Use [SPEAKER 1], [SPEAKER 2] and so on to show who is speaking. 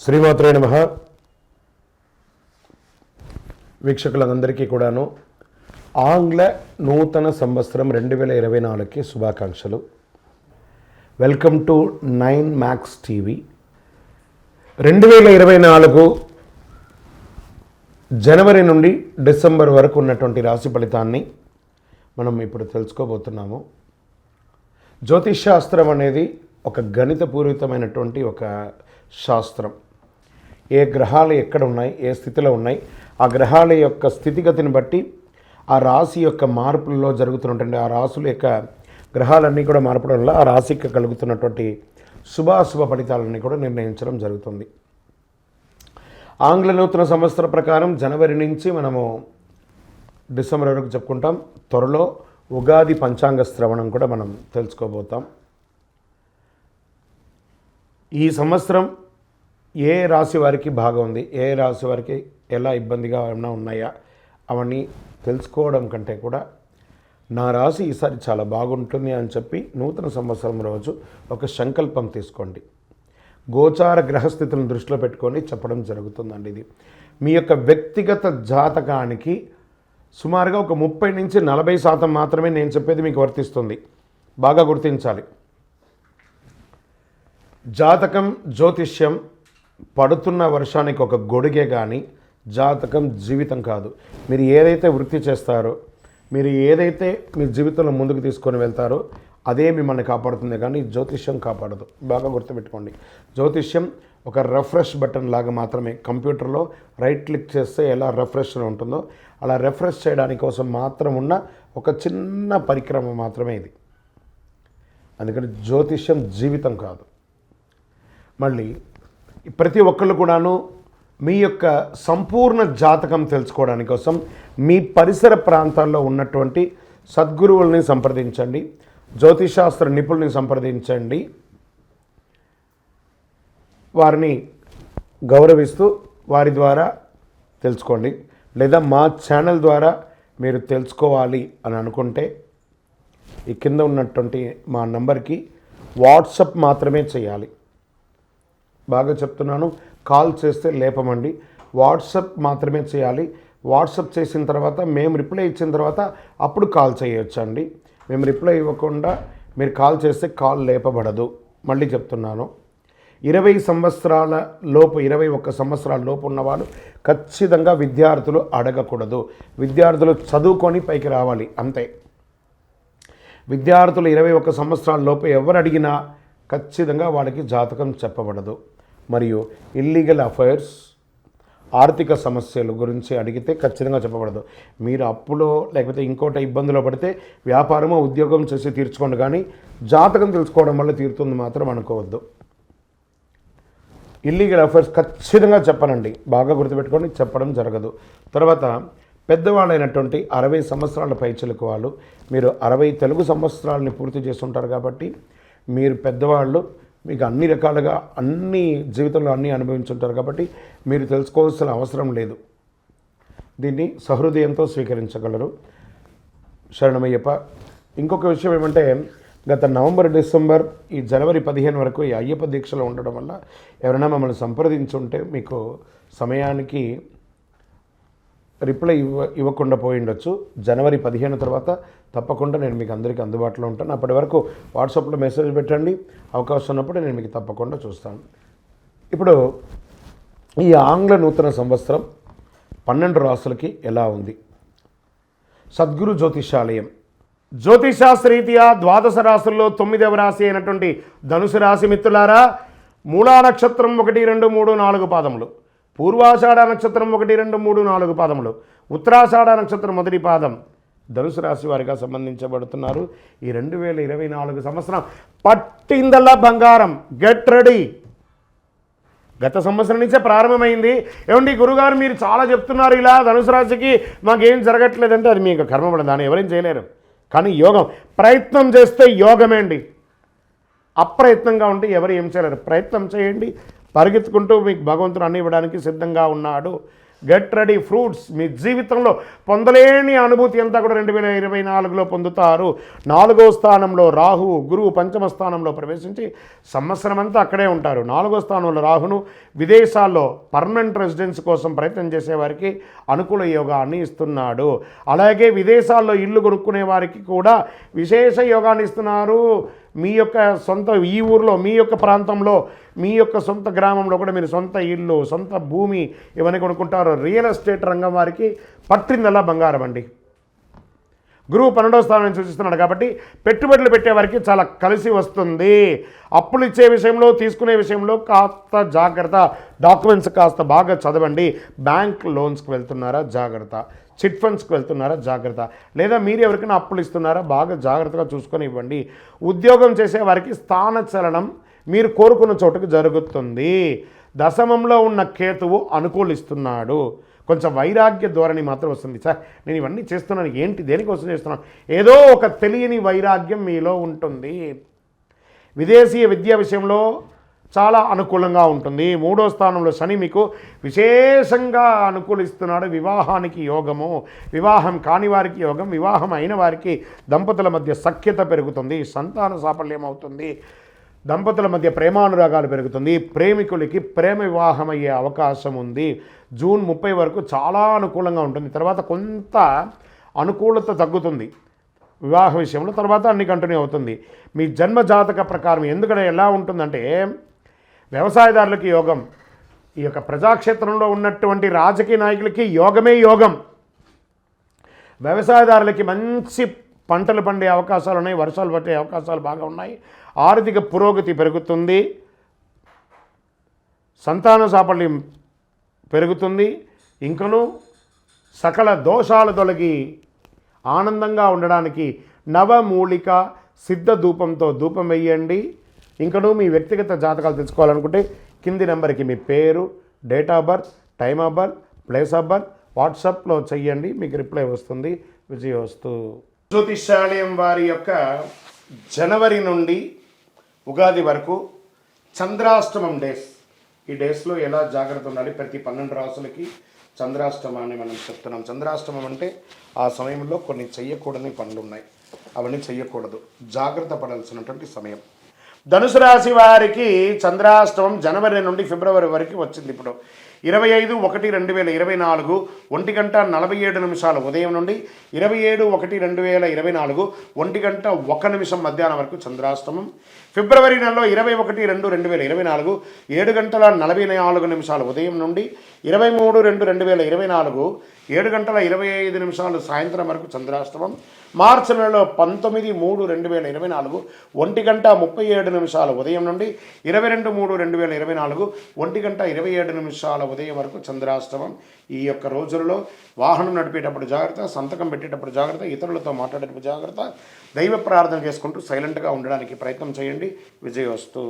[SPEAKER 1] శ్రీమాత్రే నమః. వీక్షకులందరికీ కూడాను ఆంగ్ల నూతన సంవత్సరం 2024కి శుభాకాంక్షలు. Welcome to 9 max TV. 2024 జనవరి నుండి డిసెంబర్ వరకు ఉన్నటువంటి రాశి ఫలితాన్ని మనం ఇప్పుడు తెలుసుకోబోతున్నాము. జ్యోతిష్ శాస్త్రం అనేది ఒక గణితపూరితమైనటువంటి ఒక శాస్త్రం. ఏ గ్రహాలు ఎక్కడ ఉన్నాయి, ఏ స్థితిలో ఉన్నాయి, ఆ గ్రహాల యొక్క స్థితిగతిని బట్టి ఆ రాశి యొక్క మార్పులలో జరుగుతున్నటువంటి ఆ రాశుల యొక్క గ్రహాలన్నీ కూడా మార్పడం వల్ల ఆ రాశికి కలుగుతున్నటువంటి శుభాశుభ ఫలితాలన్నీ కూడా నిర్ణయించడం జరుగుతుంది. ఆంగ్ల నూతన సంవత్సర ప్రకారం జనవరి నుంచి మనము డిసెంబర్ వరకు చెప్పుకుంటాం. త్వరలో ఉగాది పంచాంగ శ్రవణం కూడా మనం తెలుసుకోబోతాం. ఈ సంవత్సరం ఏ రాశి వారికి బాగా ఉంది, ఏ రాశి వారికి ఎలా ఇబ్బందిగా ఏమైనా ఉన్నాయా అవన్నీ తెలుసుకోవడం కంటే కూడా నా రాశి ఈసారి చాలా బాగుంటుంది అని చెప్పి నూతన సంవత్సరం రోజు ఒక సంకల్పం తీసుకోండి. గోచార గ్రహస్థితులను దృష్టిలో పెట్టుకొని చెప్పడం జరుగుతుందండి. ఇది మీ యొక్క వ్యక్తిగత జాతకానికి సుమారుగా ఒక 30 నుంచి 40% మాత్రమే నేను చెప్పేది మీకు వర్తిస్తుంది. బాగా గుర్తించాలి. జాతకం, జ్యోతిష్యం పడుతున్న వర్షానికి ఒక గొడుగే కానీ జాతకం జీవితం కాదు. మీరు ఏదైతే వృత్తి చేస్తారో, మీరు ఏదైతే మీ జీవితంలో ముందుకు తీసుకొని వెళ్తారో అదే మిమ్మల్ని కాపాడుతుంది, కానీ జ్యోతిష్యం కాపాడదు. బాగా గుర్తుపెట్టుకోండి. జ్యోతిష్యం ఒక రిఫ్రెష్ బటన్ లాగా మాత్రమే. కంప్యూటర్లో రైట్ క్లిక్ చేస్తే ఎలా రిఫ్రెష్ ఉంటుందో అలా రిఫ్రెష్ చేయడానికి కోసం మాత్రం ఉన్న ఒక చిన్న పరిక్రమ మాత్రమే ఇది. అందుకని జ్యోతిష్యం జీవితం కాదు. మళ్ళీ ప్రతి ఒక్కళ్ళు కూడాను మీ యొక్క సంపూర్ణ జాతకం తెలుసుకోవడానికి కోసం మీ పరిసర ప్రాంతాల్లో ఉన్నటువంటి సద్గురువుల్ని సంప్రదించండి, జ్యోతిషాస్త్ర నిపుణుల్ని సంప్రదించండి. వారిని గౌరవిస్తూ వారి ద్వారా తెలుసుకోండి. లేదా మా ఛానల్ ద్వారా మీరు తెలుసుకోవాలి అని అనుకుంటే ఈ కింద ఉన్నటువంటి మా నంబర్కి వాట్సప్ మాత్రమే చేయాలి. బాగా చెప్తున్నాను, కాల్ చేస్తే లేపమండి. వాట్సప్ మాత్రమే చేయాలి. వాట్సప్ చేసిన తర్వాత మేము రిప్లై ఇచ్చిన తర్వాత అప్పుడు కాల్ చేయొచ్చండి. మేము రిప్లై ఇవ్వకుండా మీరు కాల్ చేస్తే కాల్ లేపబడదు. మళ్ళీ చెప్తున్నాను, 20 సంవత్సరాల లోపు 21 సంవత్సరాల లోపు ఉన్నవాళ్ళు ఖచ్చితంగా విద్యార్థులు అడగకూడదు. విద్యార్థులు చదువుకొని పైకి రావాలి అంతే. విద్యార్థులు 21 సంవత్సరాల లోపు ఎవరు అడిగినా ఖచ్చితంగా వాళ్ళకి జాతకం చెప్పబడదు. మరియు ఇల్లీగల్ అఫైర్స్, ఆర్థిక సమస్యల గురించి అడిగితే ఖచ్చితంగా చెప్పబడదు. మీరు అప్పులో లేకపోతే ఇంకోటి ఇబ్బందులో పడితే వ్యాపారమో ఉద్యోగం చేసి తీర్చుకోండి, కానీ జాతకం తెలుసుకోవడం వల్ల తీరుతుంది మాత్రం అనుకోవద్దు. ఇల్లీగల్ అఫైర్స్ ఖచ్చితంగా చెప్పనండి. బాగా గుర్తుపెట్టుకొని చెప్పడం జరగదు. తర్వాత పెద్దవాళ్ళైనటువంటి 60 సంవత్సరాల పైచిలకు వాళ్ళు, మీరు 60 తెలుగు సంవత్సరాలని పూర్తి చేస్తుంటారు కాబట్టి మీరు పెద్దవాళ్ళు, మీకు అన్ని రకాలుగా అన్ని జీవితంలో అన్నీ అనుభవించుంటారు కాబట్టి మీరు తెలుసుకోవాల్సిన అవసరం లేదు. దీన్ని సహృదయంతో స్వీకరించగలరు. శరణమయ్యప్ప. ఇంకొక విషయం ఏమంటే, గత నవంబర్, డిసెంబర్, ఈ జనవరి 15 వరకు ఈ అయ్యప్ప దీక్షలో ఉండడం వల్ల ఎవరైనా మమ్మల్ని సంప్రదించుంటే మీకు సమయానికి రిప్లై ఇవ్వకుండా పోయి ఉండొచ్చు. జనవరి 15 తర్వాత తప్పకుండా నేను మీకు అందరికీ అందుబాటులో ఉంటాను. అప్పటి వరకు వాట్సాప్లో మెసేజ్ పెట్టండి. అవకాశం ఉన్నప్పుడు నేను మీకు తప్పకుండా చూస్తాను. ఇప్పుడు ఈ ఆంగ్ల నూతన సంవత్సరం 12 రాసులకి ఎలా ఉంది? సద్గురు జ్యోతిషాలయం జ్యోతిషాస్త్రరీత్యా ద్వాదశ రాశుల్లో 9వ రాశి అయినటువంటి ధనుసు రాశి మిత్రులారా, మూలా నక్షత్రం 1, 2, 3, 4 పాదములు, పూర్వాషాఢ నక్షత్రం 1, 2, 3, 4 పాదములు, ఉత్తరాషాఢ నక్షత్రం 1 పాదం ధనుసు రాశి వారిగా సంబంధించబడుతున్నారు. ఈ 2024 సంవత్సరం పట్టిందల్లా బంగారం. Get ready. గత సంవత్సరం నుంచే ప్రారంభమైంది. ఏమండి గురుగారు మీరు చాలా చెప్తున్నారు ఇలా ధనుసు రాశికి మాకేం జరగట్లేదంటే అది మీకు కర్మపడ, దాన్ని ఎవరేం చేయలేరు. కానీ యోగం, ప్రయత్నం చేస్తే యోగమే అండి. అప్రయత్నంగా ఉంటే ఎవరు ఏం చేయలేరు. ప్రయత్నం చేయండి. పరిగెత్తుకుంటూ మీకు భగవంతుడు అన్ని ఇవ్వడానికి సిద్ధంగా ఉన్నాడు. Get ready fruits. మీ జీవితంలో పొందలేని అనుభూతి అంతా కూడా 2024లో పొందుతారు. 4వ స్థానంలో రాహువు, గురువు పంచమ స్థానంలో ప్రవేశించి సంవత్సరం అంతా అక్కడే ఉంటారు. 4వ స్థానంలో రాహును విదేశాల్లో పర్మనెంట్ రెసిడెన్స్ కోసం ప్రయత్నం చేసేవారికి అనుకూల యోగాన్ని ఇస్తున్నాడు. అలాగే విదేశాల్లో ఇల్లు కొనుక్కునే వారికి కూడా విశేష యోగాన్ని ఇస్తున్నారు. మీ యొక్క సొంత ఈ ఊరిలో, మీ యొక్క ప్రాంతంలో, మీ యొక్క సొంత గ్రామంలో కూడా మీరు సొంత ఇల్లు, సొంత భూమి ఇవన్నీ కొనుక్కుంటారు. రియల్ ఎస్టేట్ రంగం వారికి పట్టిందల్లా బంగారం అండి. గురువు 12వ స్థానాన్ని సూచిస్తున్నాడు కాబట్టి పెట్టుబడులు పెట్టేవారికి చాలా కలిసి వస్తుంది. అప్పులు ఇచ్చే విషయంలో, తీసుకునే విషయంలో కాస్త జాగ్రత్త. డాక్యుమెంట్స్ కాస్త బాగా చదవండి. బ్యాంక్ లోన్స్కి వెళ్తున్నారా జాగ్రత్త. చిట్ ఫండ్స్కి వెళ్తున్నారా జాగ్రత్త. లేదా మీరు ఎవరికైనా అప్పులు ఇస్తున్నారా బాగా జాగ్రత్తగా చూసుకొని ఇవ్వండి. ఉద్యోగం చేసే వారికి స్థానచలనం మీరు కోరుకున్న చోటుకు జరుగుతుంది. దశమంలో ఉన్న కేతువు అనుకూలిస్తున్నాడు. కొంచెం వైరాగ్య ధోరణి మాత్రం వస్తుంది. సార్ నేను ఇవన్నీ చేస్తున్నాను, ఏంటి దేనికోసం చేస్తున్నాను, ఏదో ఒక తెలియని వైరాగ్యం మీలో ఉంటుంది. విదేశీయ విద్యా విషయంలో చాలా అనుకూలంగా ఉంటుంది. 3వ స్థానంలో శని మీకు విశేషంగా అనుకూలిస్తున్నాడు. వివాహానికి యోగము, వివాహం కాని వారికి యోగం, వివాహం అయిన వారికి దంపతుల మధ్య సఖ్యత పెరుగుతుంది, సంతాన సాఫల్యం అవుతుంది, దంపతుల మధ్య ప్రేమానురాగాలు పెరుగుతుంది, ప్రేమికులకి ప్రేమ వివాహం అయ్యే అవకాశం ఉంది. జూన్ 30 వరకు చాలా అనుకూలంగా ఉంటుంది. తర్వాత కొంత అనుకూలత తగ్గుతుంది వివాహ విషయంలో, తర్వాత అన్ని కంటిన్యూ అవుతుంది. మీ జన్మ జాతక ప్రకారం ఎందుకంటే ఎలా ఉంటుందంటే, వ్యవసాయదారులకి యోగం, ఈ యొక్క ప్రజాక్షేత్రంలో ఉన్నటువంటి రాజకీయ నాయకులకి యోగమే యోగం. వ్యవసాయదారులకి మంచి పంటలు పండే అవకాశాలు ఉన్నాయి, వర్షాలు పట్టే అవకాశాలు బాగా ఉన్నాయి, ఆర్థిక పురోగతి పెరుగుతుంది, సంతాన సాఫల్యం పెరుగుతుంది. ఇంకనూ సకల దోషాలు తొలగి ఆనందంగా ఉండడానికి నవమూలిక సిద్ధ ధూపంతో ధూపం వేయండి. ఇంకనూ మీ వ్యక్తిగత జాతకాలు తెలుసుకోవాలనుకుంటే కింది నెంబర్కి మీ పేరు, date of birth, time of birth, place of birth వాట్సాప్లో చెయ్యండి, మీకు రిప్లై వస్తుంది. విజయోస్తు. జ్యోతిష్యాలయం వారి యొక్క జనవరి నుండి ఉగాది వరకు చంద్రాష్టమం డేస్, ఈ డేస్లో ఎలా జాగ్రత్త ఉండాలి, ప్రతి 12 రాసులకి చంద్రాష్టమాన్ని మనం చెప్తున్నాం. చంద్రాష్టమం అంటే ఆ సమయంలో కొన్ని చెయ్యకూడని పనులు ఉన్నాయి, అవన్నీ చెయ్యకూడదు, జాగ్రత్త పడాల్సినటువంటి సమయం. ధనుసు రాశి వారికి చంద్రాష్టమం జనవరి నుండి ఫిబ్రవరి వరకు వచ్చింది. ఇప్పుడు 25/1/2024 1:47 ఉదయం నుండి 27/1/2024 1:01 మధ్యాహ్నం వరకు చంద్రాష్టమం. ఫిబ్రవరి నెలలో 21/2/2024 7:44 ఉదయం నుండి 23/2/2024 7:25 సాయంత్రం వరకు చంద్రాష్టమం. మార్చి నెలలో 19/3/2024 1:37 ఉదయం నుండి 22/3/2024 1:27 ఉదయం వరకు చంద్రాష్టమం. ఈ యొక్క రోజులలో వాహనం నడిపేటప్పుడు జాగ్రత్త, సంతకం పెట్టేటప్పుడు జాగ్రత్త, ఇతరులతో మాట్లాడేటప్పుడు జాగ్రత్త, దైవ ప్రార్థన చేసుకుంటూ సైలెంట్గా ఉండడానికి ప్రయత్నం చేయండి. విజయోస్తు.